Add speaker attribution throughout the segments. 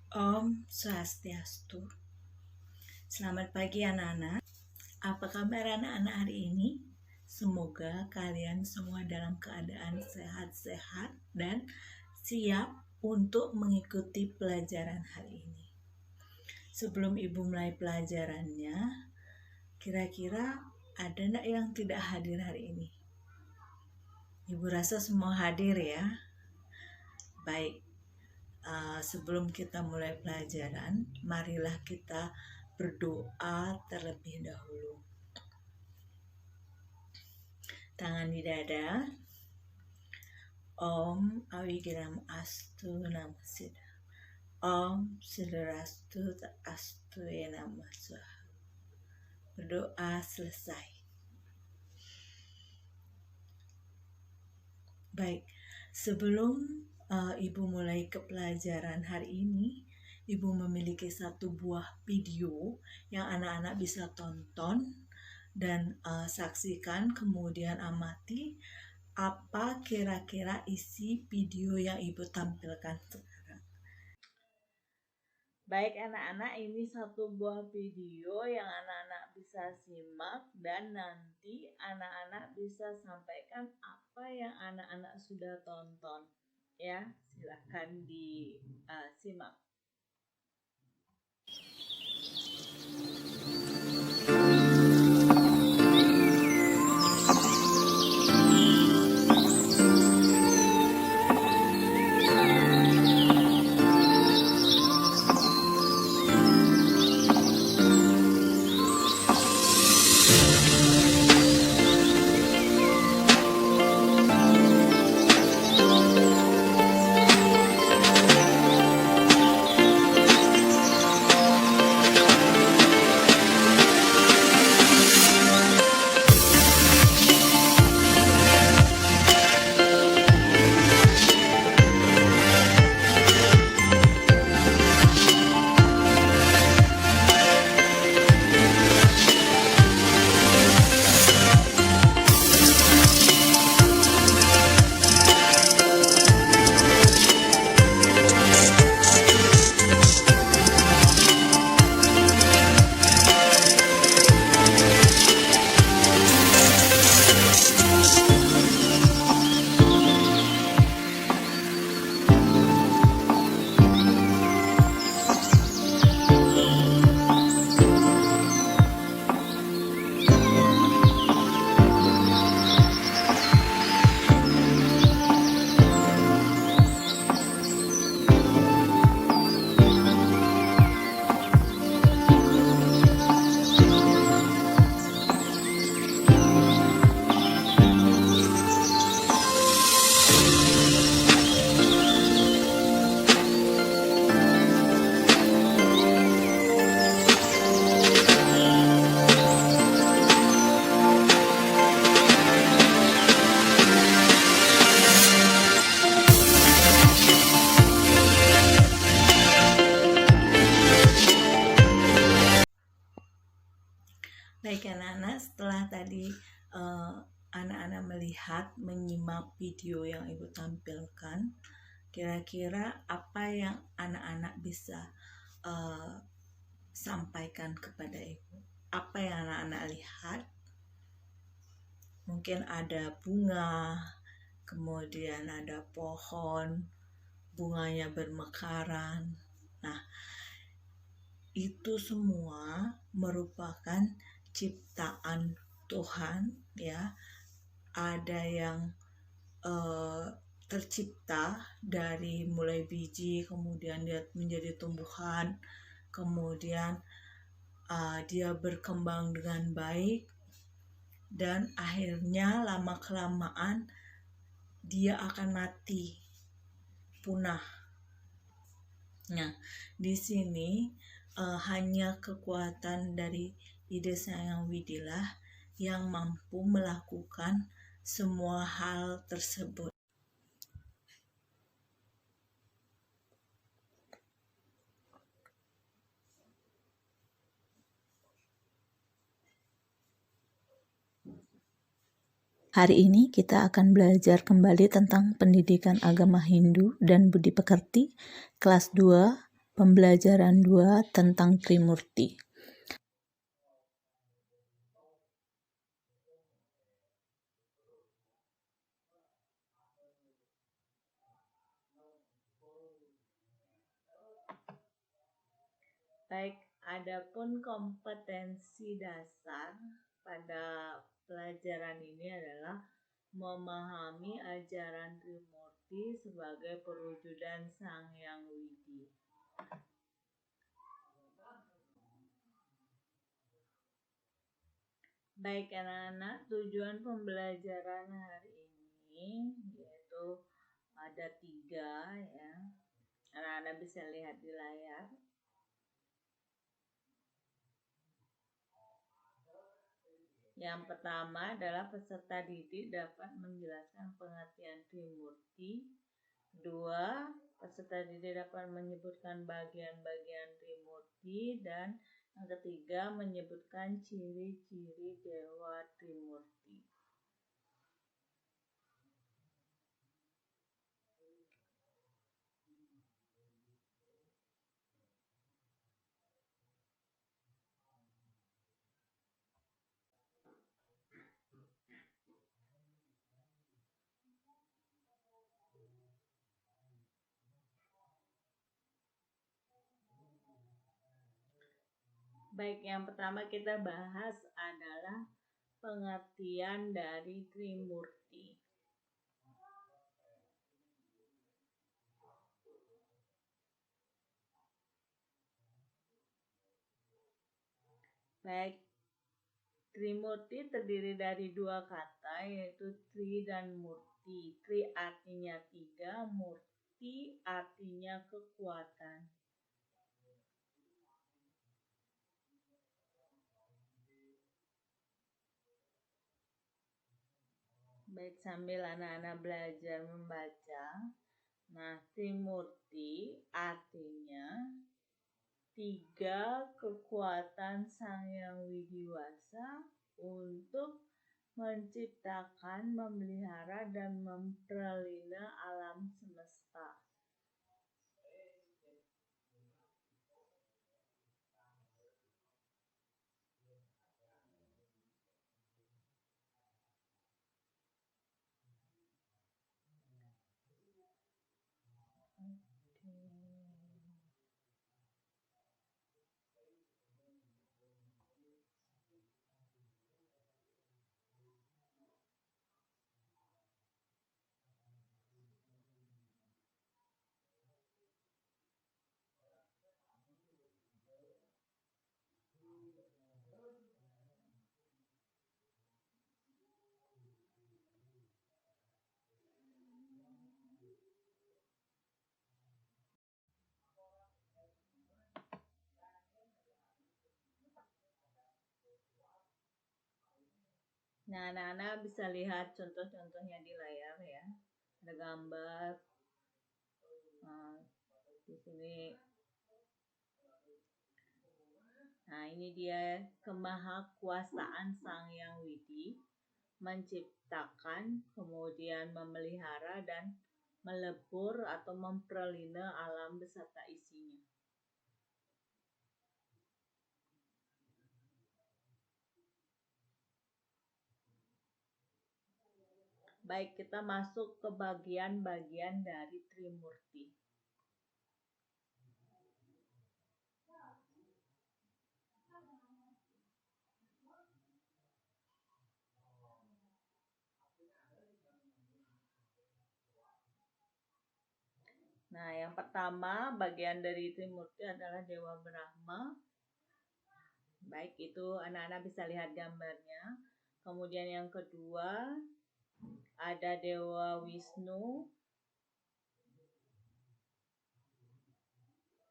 Speaker 1: Om Swastiastu. Selamat pagi anak-anak. Apa kabar anak-anak hari ini? Semoga kalian semua dalam keadaan sehat-sehat dan siap untuk mengikuti pelajaran hari ini. Sebelum Ibu mulai pelajarannya, kira-kira ada enggak yang tidak hadir hari ini? Ibu rasa semua hadir ya. Baik. Sebelum kita mulai pelajaran, marilah kita berdoa terlebih dahulu. Tangan di dada. Om Awigiram Astu Namasida. Om Siddharastu Astu Nama Swaha. Berdoa selesai. Baik, sebelum Ibu mulai ke pelajaran hari ini, Ibu memiliki satu buah video yang anak-anak bisa tonton dan saksikan, kemudian amati apa kira-kira isi video yang Ibu tampilkan sekarang. Baik anak-anak, ini satu buah video yang anak-anak bisa simak dan nanti anak-anak bisa sampaikan apa yang anak-anak sudah tonton. Ya, silahkan disimak. Baik anak-anak, setelah tadi anak-anak menyimak video yang Ibu tampilkan, kira-kira apa yang anak-anak bisa sampaikan kepada Ibu? Apa yang anak-anak lihat? Mungkin ada bunga, kemudian ada pohon, bunganya bermekaran. Nah, itu semua merupakan ciptaan Tuhan ya. Ada yang tercipta dari mulai biji, kemudian dia menjadi tumbuhan, kemudian dia berkembang dengan baik, dan akhirnya lama-kelamaan dia akan mati, punah. Nah, di sini hanya kekuatan dari ide Sang Yang Widilah yang mampu melakukan semua hal tersebut. Hari ini kita akan belajar kembali tentang pendidikan agama Hindu dan budi pekerti kelas 2 pembelajaran 2 tentang Trimurti. Baik, adapun kompetensi dasar pada pelajaran ini adalah memahami ajaran Trimurti sebagai perwujudan Sang Hyang Widi. Baik anak-anak, tujuan pembelajaran hari ini yaitu ada 3 ya. Anak-anak bisa lihat di layar. Yang pertama adalah peserta didik dapat menjelaskan pengertian Trimurti. 2. Peserta didik dapat menyebutkan bagian-bagian Trimurti. Dan yang ketiga menyebutkan ciri-ciri Dewa Trimurti. Baik, yang pertama kita bahas adalah pengertian dari Trimurti. Baik, Trimurti terdiri dari 2 kata yaitu Tri dan Murti. Tri artinya 3, Murti artinya kekuatan. Baik, sambil anak-anak belajar membaca. Nah, Trimurti artinya 3 kekuatan Sang Hyang Widiwasa untuk menciptakan, memelihara, dan memperlina alam semesta. Nah, anak-anak bisa lihat contoh-contohnya di layar ya. Ada gambar. Di sini. Nah, ini dia kemahakuasaan Sang Hyang Widi menciptakan, kemudian memelihara dan melebur atau memperlina alam beserta isinya. Baik, kita masuk ke bagian-bagian dari Trimurti. Nah, yang pertama bagian dari Trimurti adalah Dewa Brahma. Baik, itu anak-anak bisa lihat gambarnya. Kemudian yang kedua ada Dewa Wisnu.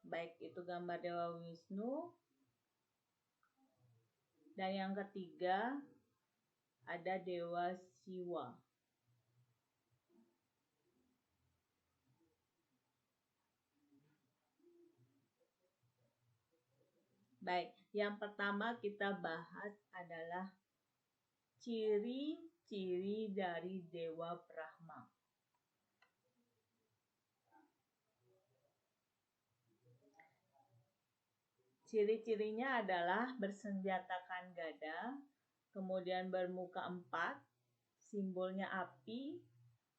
Speaker 1: Baik, itu gambar Dewa Wisnu. Dan yang ketiga ada Dewa Siwa. Baik, yang pertama kita bahas adalah ciri-ciri dari Dewa Brahma. Ciri-cirinya adalah bersenjatakan gada, kemudian bermuka 4, simbolnya api,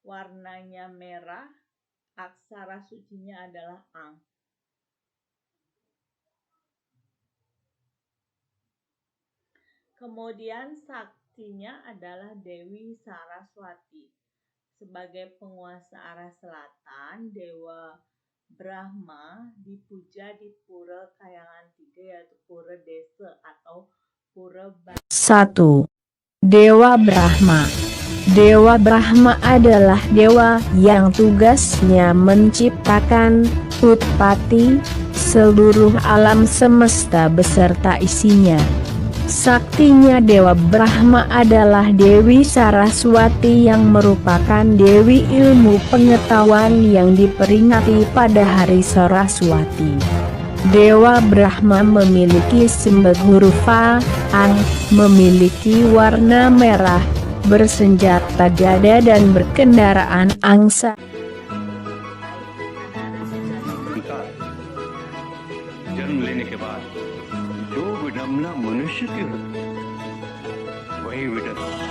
Speaker 1: warnanya merah, aksara sucinya adalah Ang. Kemudian saktinya adalah Dewi Saraswati. Sebagai penguasa arah selatan, Dewa Brahma dipuja di Pura Kayangan 3, yaitu Pura Desa atau Pura
Speaker 2: 1. Dewa Brahma. Dewa Brahma adalah dewa yang tugasnya menciptakan, utpati, seluruh alam semesta beserta isinya. Saktinya Dewa Brahma adalah Dewi Saraswati yang merupakan Dewi ilmu pengetahuan yang diperingati pada hari Saraswati. Dewa Brahma memiliki simbol huruf A, Ang, memiliki warna merah, bersenjata gada dan berkendaraan angsa.
Speaker 3: जन्म लेने के बाद जो विडम्बना मनुष्य की होती है, वही विडम्बना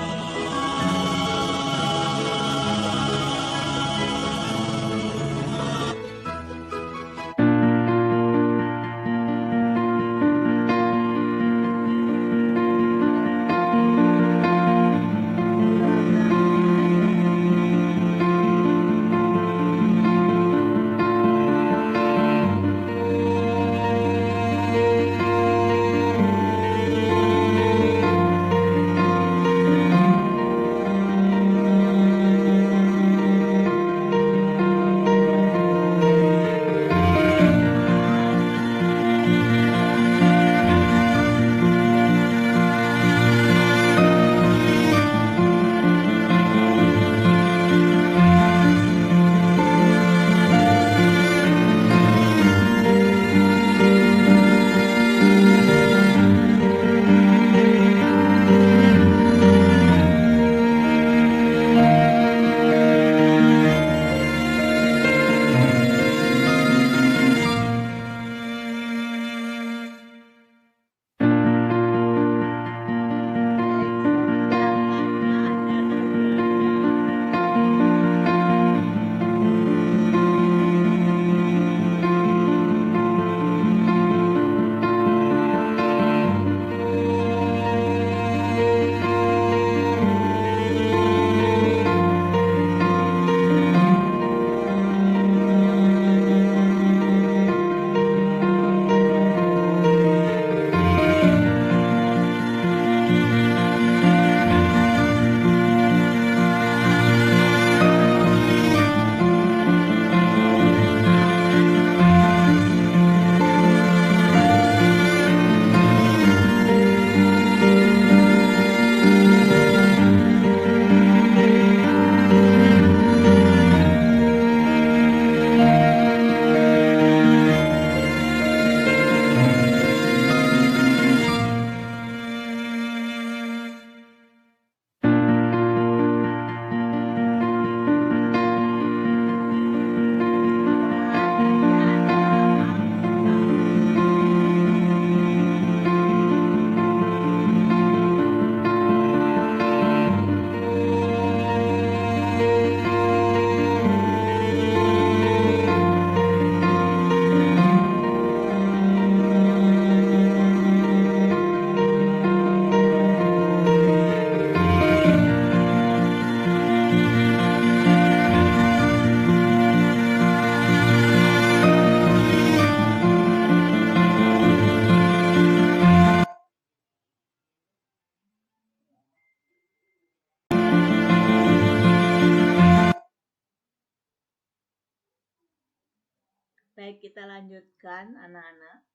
Speaker 1: Baik, kita lanjutkan anak-anak.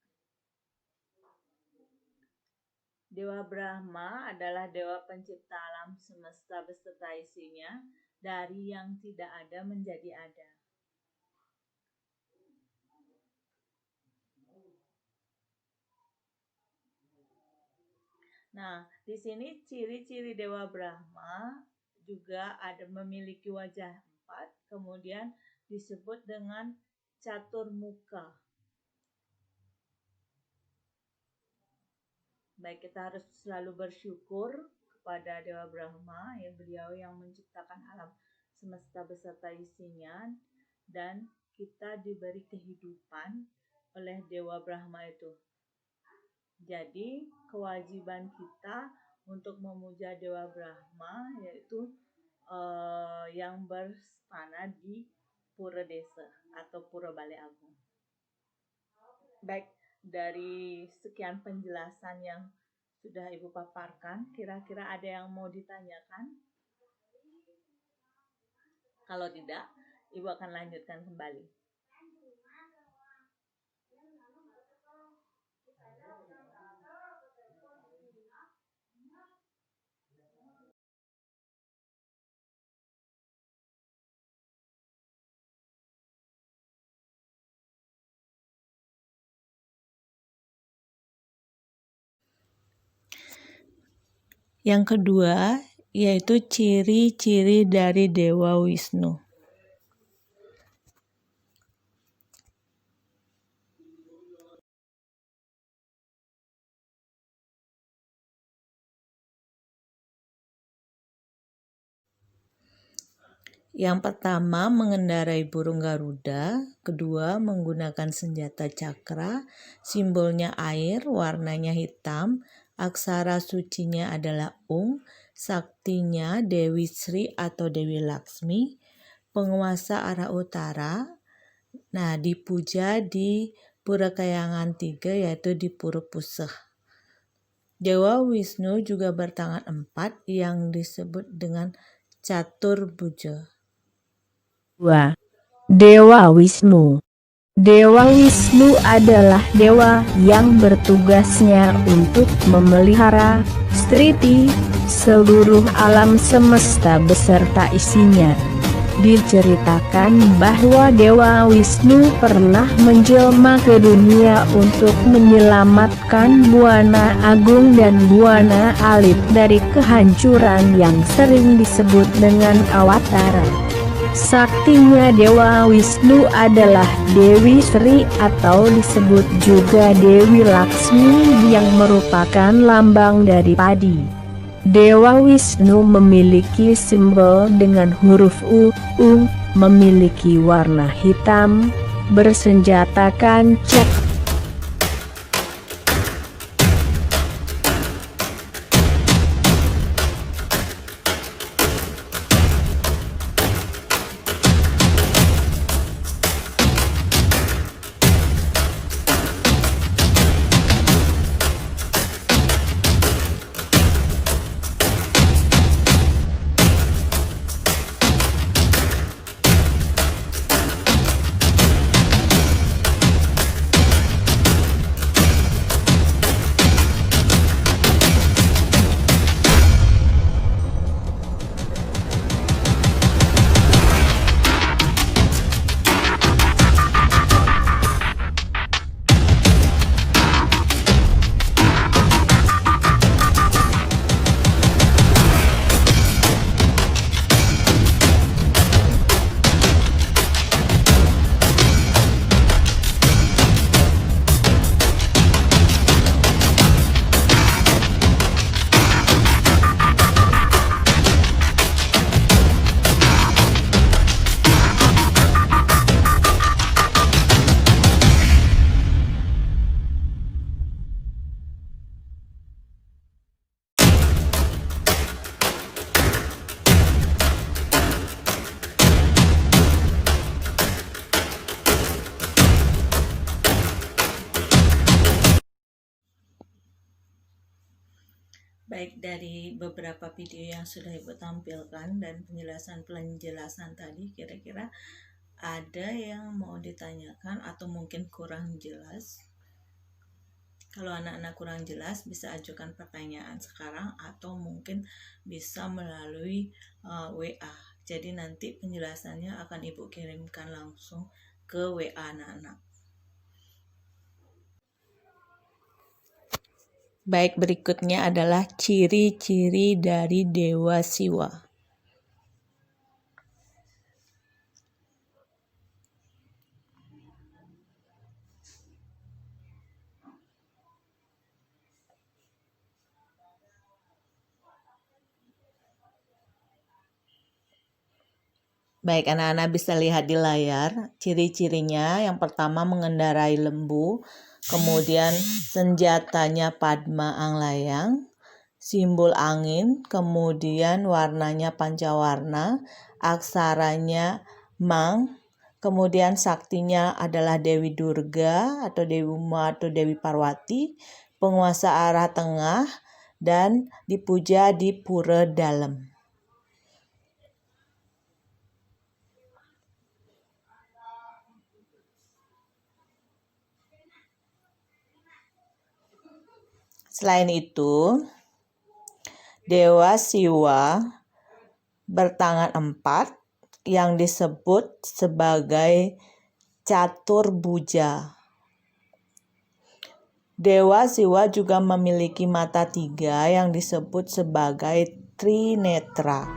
Speaker 1: Dewa Brahma adalah dewa pencipta alam semesta beserta isinya, dari yang tidak ada menjadi ada. Nah, di sini ciri-ciri Dewa Brahma juga ada memiliki wajah 4, kemudian disebut dengan catur muka. Baik, kita harus selalu bersyukur kepada Dewa Brahma, ya, beliau yang menciptakan alam semesta beserta isinya, dan kita diberi kehidupan oleh Dewa Brahma itu. Jadi kewajiban kita untuk memuja Dewa Brahma yaitu yang berstana di Pura Desa atau Pura Balai Agung. Baik, dari sekian penjelasan yang sudah Ibu paparkan, kira-kira ada yang mau ditanyakan? Kalau tidak, Ibu akan lanjutkan kembali. Yang kedua, yaitu ciri-ciri dari Dewa Wisnu. Yang pertama, mengendarai burung Garuda. Kedua, menggunakan senjata cakra. Simbolnya air, warnanya hitam. Aksara sucinya adalah Saktinya Dewi Sri atau Dewi Laksmi. Penguasa arah utara. Nah, dipuja di Pura Kayangan 3, yaitu di Pura Puseh. Dewa Wisnu juga bertangan 4 yang disebut dengan Caturbuja.
Speaker 2: 2. Dewa Wisnu. Dewa Wisnu adalah dewa yang bertugasnya untuk memelihara, striti, seluruh alam semesta beserta isinya. Diceritakan bahwa Dewa Wisnu pernah menjelma ke dunia untuk menyelamatkan Buana Agung dan Buana Alit dari kehancuran yang sering disebut dengan Awatara. Saktinya Dewa Wisnu adalah Dewi Sri atau disebut juga Dewi Laksmi yang merupakan lambang dari padi. Dewa Wisnu memiliki simbol dengan huruf U, memiliki warna hitam, bersenjatakan cakra.
Speaker 1: Baik, dari beberapa video yang sudah Ibu tampilkan dan penjelasan tadi, kira-kira ada yang mau ditanyakan atau mungkin kurang jelas? Kalau anak-anak kurang jelas bisa ajukan pertanyaan sekarang atau mungkin bisa melalui WA. Jadi nanti penjelasannya akan Ibu kirimkan langsung ke WA anak-anak. Baik, berikutnya adalah ciri-ciri dari Dewa Siwa. Baik, anak-anak bisa lihat di layar ciri-cirinya. Yang pertama mengendarai lembu, kemudian senjatanya Padma Anglayang, simbol angin, kemudian warnanya pancawarna, aksaranya Mang, kemudian saktinya adalah Dewi Durga atau Dewi Uma atau Dewi Parwati, penguasa arah tengah, dan dipuja di pura dalam. Selain itu, Dewa Siwa bertangan 4 yang disebut sebagai Caturbuja. Dewa Siwa juga memiliki mata 3 yang disebut sebagai Trinetra.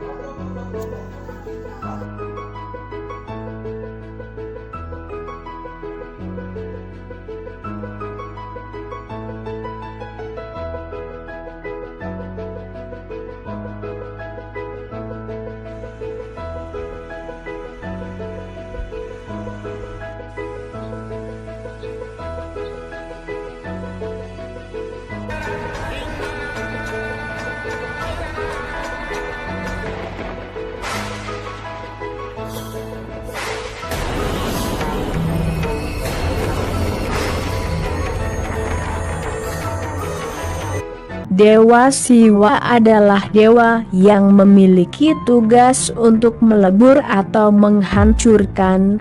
Speaker 2: Dewa Siwa adalah dewa yang memiliki tugas untuk melebur atau menghancurkan,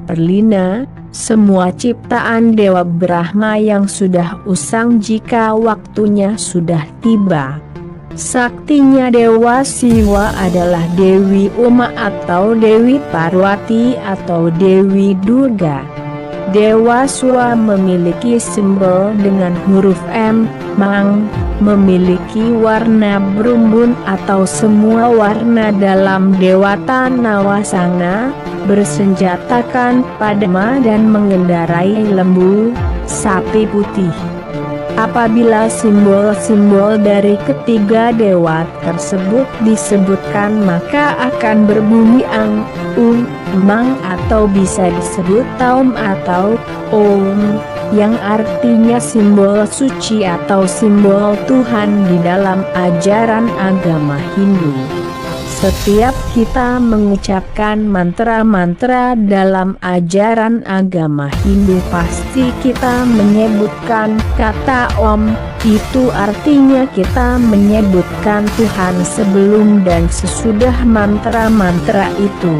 Speaker 2: perlina, semua ciptaan Dewa Brahma yang sudah usang jika waktunya sudah tiba. Saktinya Dewa Siwa adalah Dewi Uma atau Dewi Parwati atau Dewi Durga. Dewa Siwa memiliki simbol dengan huruf M, Mang, memiliki warna berumbun atau semua warna dalam Dewata Nawasangha, bersenjatakan Padma dan mengendarai lembu, sapi putih. Apabila simbol-simbol dari ketiga dewa tersebut disebutkan maka akan berbunyi ang, mang atau bisa disebut taum atau om, yang artinya simbol suci atau simbol Tuhan di dalam ajaran agama Hindu. Setiap kita mengucapkan mantra-mantra dalam ajaran agama Hindu pasti kita menyebutkan kata Om, itu artinya kita menyebutkan Tuhan sebelum dan sesudah mantra-mantra itu.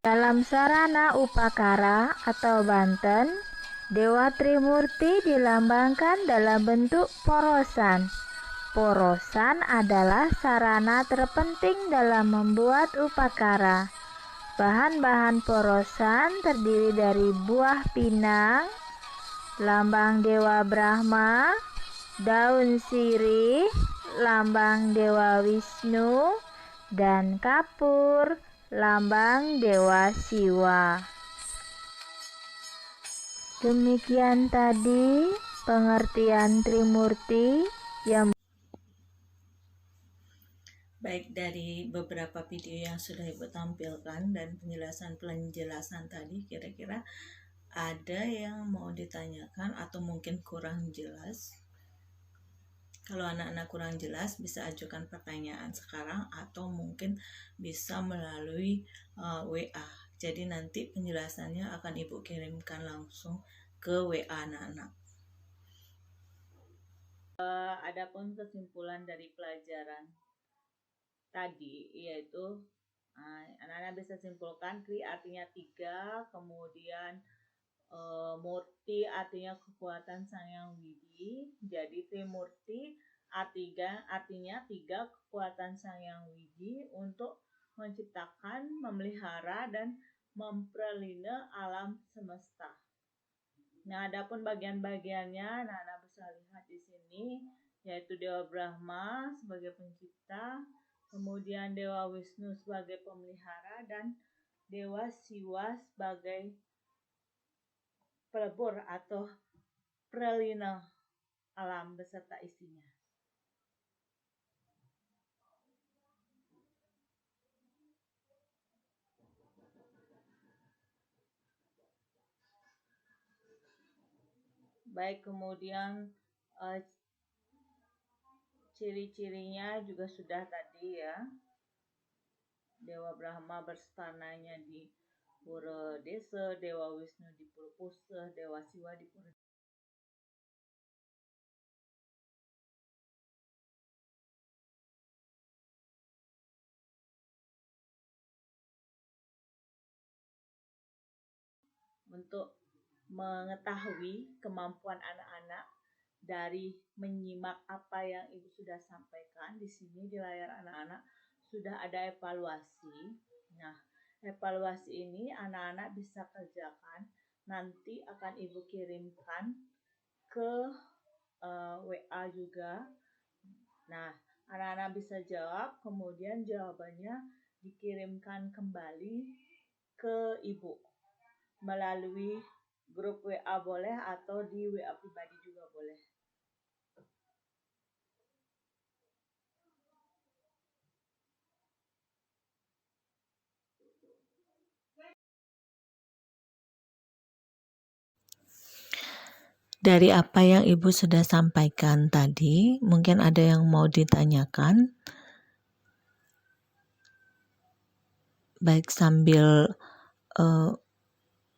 Speaker 2: Dalam sarana upakara atau Banten, Dewa Trimurti dilambangkan dalam bentuk porosan. Porosan adalah sarana terpenting dalam membuat upakara. Bahan-bahan porosan terdiri dari buah pinang, lambang Dewa Brahma, daun sirih, lambang Dewa Wisnu, dan kapur, lambang Dewa Siwa. Demikian tadi pengertian Trimurti yang
Speaker 1: Baik, dari beberapa video yang sudah Ibu tampilkan dan penjelasan tadi, kira-kira ada yang mau ditanyakan atau mungkin kurang jelas? Kalau anak-anak kurang jelas, bisa ajukan pertanyaan sekarang atau mungkin bisa melalui WA. Jadi nanti penjelasannya akan Ibu kirimkan langsung ke WA anak-anak. Adapun kesimpulan dari pelajaran tadi, yaitu anak-anak bisa simpulkan Tri artinya 3, kemudian Murti artinya kekuatan Sang Yang Widi. Jadi Trimurti artinya 3 kekuatan Sang Yang Widi untuk menciptakan, memelihara, dan memperlindungi alam semesta. Nah, adapun bagian-bagiannya, anak-anak bisa lihat di sini, yaitu Dewa Brahma sebagai pencipta, kemudian Dewa Wisnu sebagai pemelihara, dan Dewa Siwa sebagai pelebur atau pelindung alam beserta isinya. Baik, kemudian ciri-cirinya juga sudah tadi ya. Dewa Brahma berstananya di Pura Desa, Dewa Wisnu di Pura Pusa, Dewa Siwa di Pura. Untuk mengetahui kemampuan anak-anak dari menyimak apa yang Ibu sudah sampaikan di sini di layar anak-anak, sudah ada evaluasi. Nah, evaluasi ini anak-anak bisa kerjakan, nanti akan Ibu kirimkan ke WA juga. Nah, anak-anak bisa jawab, kemudian jawabannya dikirimkan kembali ke Ibu melalui grup WA boleh atau di WA pribadi juga boleh. Dari apa yang Ibu sudah sampaikan tadi, mungkin ada yang mau ditanyakan. Baik, sambil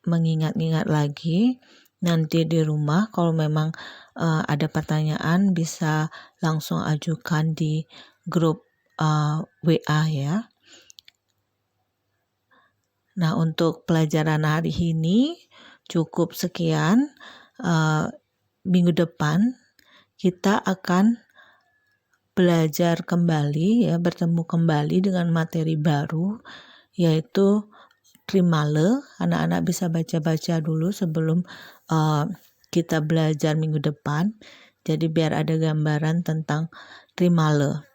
Speaker 1: mengingat-ingat lagi, nanti di rumah kalau memang ada pertanyaan bisa langsung ajukan di grup WA ya. Nah, untuk pelajaran hari ini cukup sekian. Minggu depan kita akan belajar kembali ya, bertemu kembali dengan materi baru, yaitu Trimale. Anak-anak bisa baca-baca dulu sebelum kita belajar minggu depan. Jadi biar ada gambaran tentang Trimale.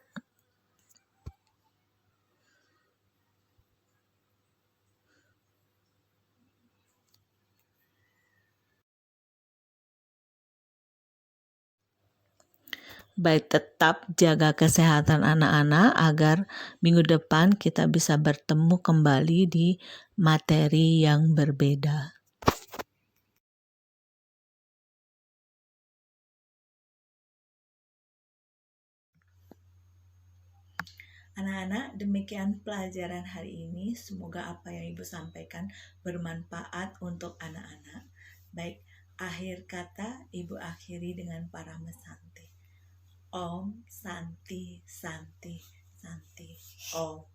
Speaker 1: Baik, tetap jaga kesehatan anak-anak agar minggu depan kita bisa bertemu kembali di materi yang berbeda. Anak-anak, demikian pelajaran hari ini. Semoga apa yang Ibu sampaikan bermanfaat untuk anak-anak. Baik, akhir kata Ibu akhiri dengan Parama Santi. Om Santi Santi Santi Om.